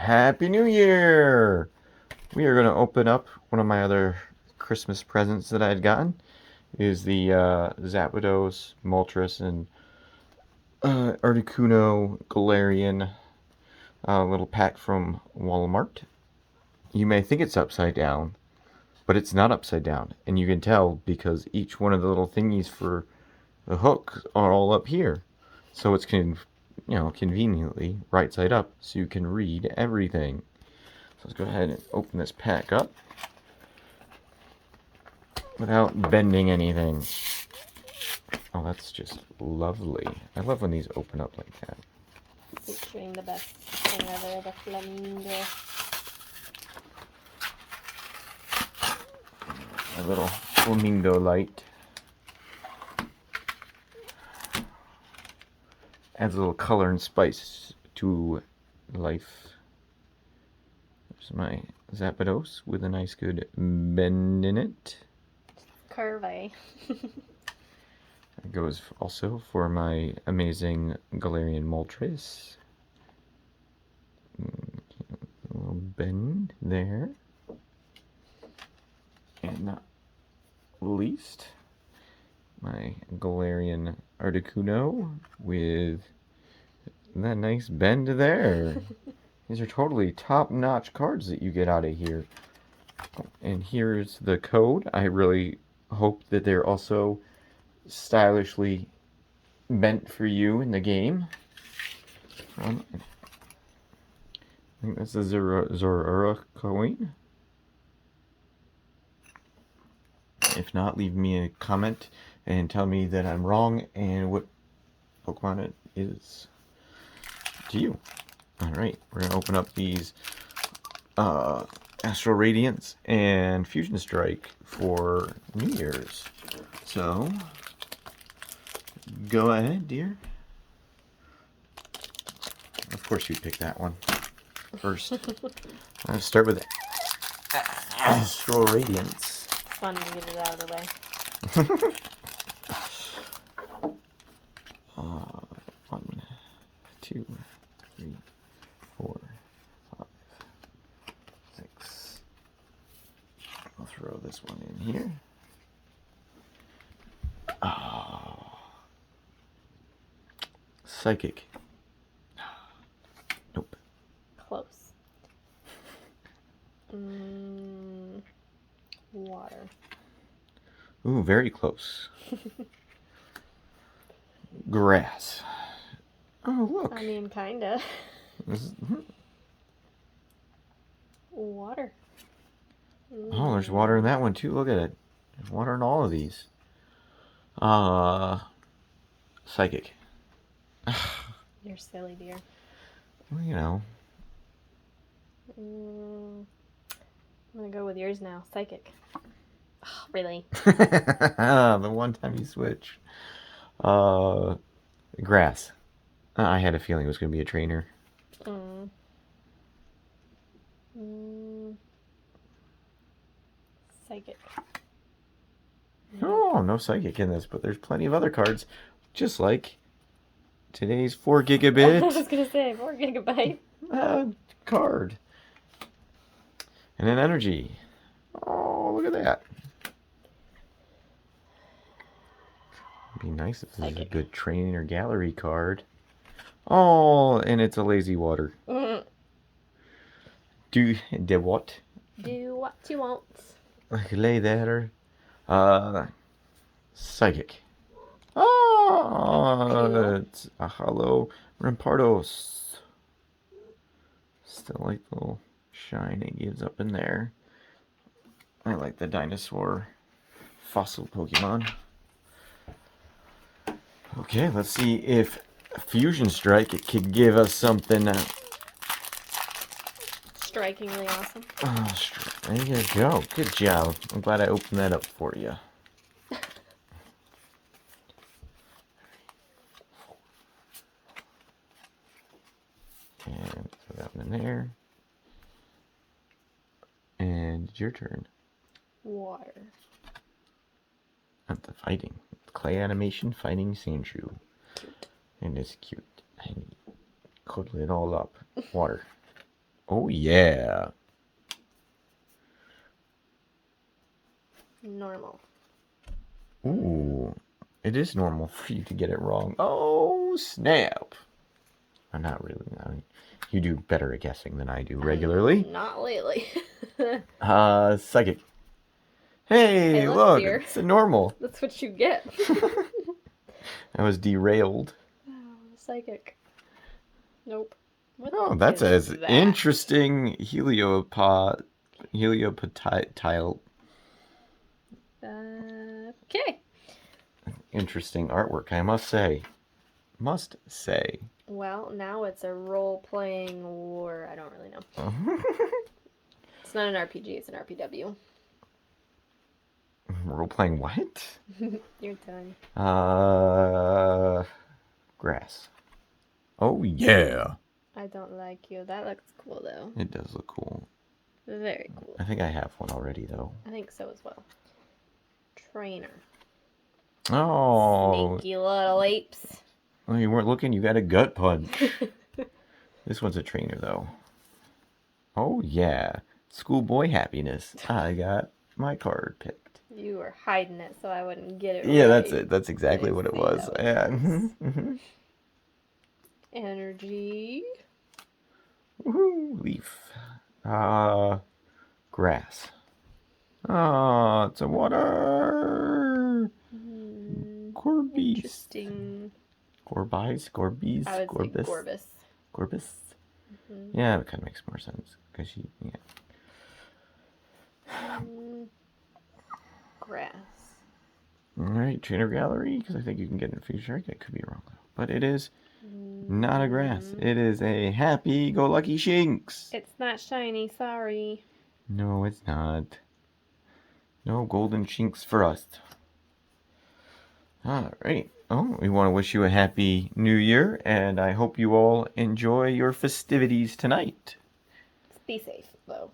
Happy New Year! We are going to open up one of my other Christmas presents that I had gotten. It is the Zapdos, Moltres, and Articuno Galarian little pack from Walmart. You may think it's upside down, but it's not upside down. And you can tell because each one of the little thingies for the hooks are all up here. So it's conveniently right side up so you can read everything. So let's go ahead and open this pack up without bending anything. Oh, that's just lovely. I love when these open up like that. Featuring the best thing ever, the flamingo. A little flamingo light. Adds a little color and spice to life. There's my Zapdos with a nice good bend in it. Curvy. It goes also for my amazing Galarian Moltres. A little bend there. And not least, my Galarian Articuno with that nice bend there. These are totally top-notch cards that you get out of here. And here's the code. I really hope that they're also stylishly bent for you in the game. I think that's a Zorora coin. If not, leave me a comment and tell me that I'm wrong and what Pokemon it is to you. Alright, we're going to open up these Astral Radiance and Fusion Strike for New Year's. So, go ahead, dear. Of course you picked that one first. I'll start with Astral Radiance. It's fun to get it out of the way. 1, 2, 3, 4, 5, 6. I'll throw this one in here. Psychic. Nope. Close. Water. Ooh, very close. Grass. Oh, look. I mean, kinda. Water. Oh, there's water in that one too. Look at it. There's water in all of these. Psychic. You're silly, dear. Well, you know. I'm gonna go with yours now. Psychic. Oh, really? The one time you switch. Grass. I had a feeling it was going to be a trainer. Psychic. Oh, no psychic in this, but there's plenty of other cards, just like today's 4 gigabit. I was gonna say 4 gigabyte Card. And an energy. Oh, look at that. It'd be nice if this is a good training or gallery card. Oh, and it's a lazy water. Do what? Do what you want. Lay there. Psychic. Oh, it's a hollow Rampardos. Still like the little shine it gives up in there. I like the dinosaur fossil Pokemon. Okay, let's see if Fusion Strike it could give us something. Strikingly awesome. Oh, there you go. Good job. I'm glad I opened that up for you. And throw that one in there. And it's your turn. Water. Not the fighting. Clay animation fighting Sandshrew. Cute. And it's cute. And cuddle it all up. Water. Oh, yeah. Normal. Ooh. It is normal for you to get it wrong. Oh, snap. Not really. I mean, you do better at guessing than I do regularly. Not lately. Psychic. Hey, look, look, dear. it's a normal. That's what you get. I was derailed. Psychic. Nope. What Oh, that's is as that? interesting heliopotile. Okay. Interesting artwork, I must say. Must say. Well, now it's a role-playing war. I don't really know. It's not an RPG, it's an RPW. Role-playing what? Your turn. Grass. Oh, yeah. I don't like you. That looks cool, though. It does look cool. Very cool. I think I have one already, though. I think so as well. Trainer. Oh. Sneaky little apes. Well, you weren't looking, you got a gut punch. This one's a trainer, though. Oh, yeah. Schoolboy happiness. I got my card picked. You were hiding it so I wouldn't get it. Yeah, right. that's it. That's exactly what it see was. how it Yeah. goes. Energy. Woohoo. Leaf. Grass. Ah, it's a water. Corbeast. Interesting. Corbice, Corbeast, I would say Corbus. Gorbis. Corbus. Yeah, it kind of makes more sense because she. Yeah. Grass. All right, trainer gallery, because I think you can get it in future. I could be wrong though, but it is not a grass. It is a happy-go-lucky Shinx. It's not shiny. Sorry. No, it's not. No golden Shinx for us. All right. Oh, we want to wish you a happy new year, and I hope you all enjoy your festivities tonight. Be safe, though.